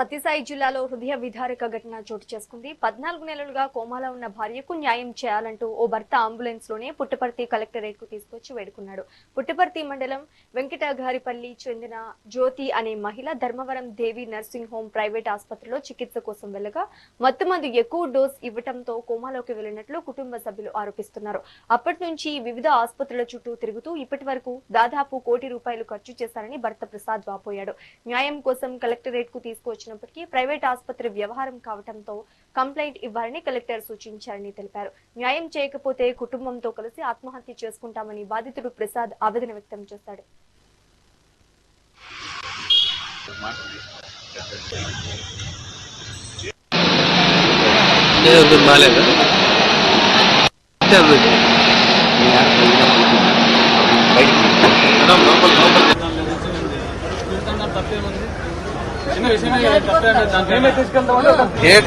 సత్యసాయి జిల్లాలో హృదయ విదారక ఘటన చోటు చేసుకుంది. 14 నెలలుగా కోమాలో ఉన్న భార్యకు న్యాయం చేయాలంటూ ఓ భర్త అంబులెన్స్ లోనే పుట్టపర్తి కలెక్టరేట్ కు తీసుకొచ్చి వేడుకున్నాడు. పుట్టపర్తి మండలం వెంకటగారిపల్లి చెందిన జ్యోతి అనే మహిళ ధర్మవరం దేవి నర్సింగ్ హోమ్ ప్రైవేట్ ఆసుపత్రిలో చికిత్స కోసం వెళ్లగా మత్తుమందు ఎక్కువ డోస్ ఇవ్వడంతో కోమాలోకి వెళ్లినట్లు కుటుంబ సభ్యులు ఆరోపిస్తున్నారు. అప్పటి నుంచి వివిధ ఆసుపత్రుల చుట్టూ తిరుగుతూ ఇప్పటి వరకు దాదాపు ₹1 కోటి ఖర్చు చేశారని భర్త ప్రసాద్ వాపోయాడు. న్యాయం కోసం కలెక్టరేట్ కు తీసుకువచ్చినప్పటికీ ప్రైవేట్ ఆసుపత్రి వ్యవహారం కావడంతో కంప్లైంట్ ఇవ్వాలని కలెక్టర్ సూచించారని తెలిపారు. న్యాయం చేయకపోతే కుటుంబంతో కలిసి ఆత్మహత్య చేసుకుంటామని బాధితుడు ప్రసాద్ ఆవేదన వ్యక్తం చేశాడు.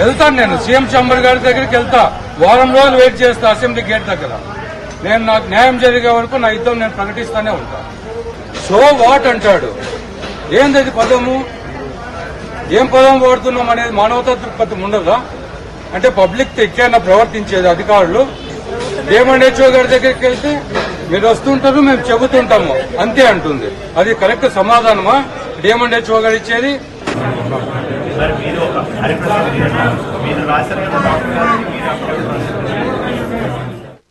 వెళ్తాను నేను సీఎం చంబర్ గారి దగ్గరికి వెళ్తా. వారం రోజులు వెయిట్ చేస్తా అసెంబ్లీ గేట్ దగ్గర. నేను నాకు న్యాయం జరిగే వరకు నా యుద్ధం నేను ప్రకటిస్తానే ఉంటా. సో వాట్ అంటాడు, ఏంది అది పదము, ఏం పదం వాడుతున్నాం అనేది మానవతా దృక్పథం ఉండదా? అంటే పబ్లిక్ తో ఎక్కడైనా ప్రవర్తించేది అధికారులు. WHO గారి దగ్గరికి వెళ్తే మీరు వస్తుంటారు, మేము చెబుతుంటాము అంతే అంటుంది. అది కరెక్ట్ సమాధానమా WHO గారు ఇచ్చేది? మీరు రాశారు కదా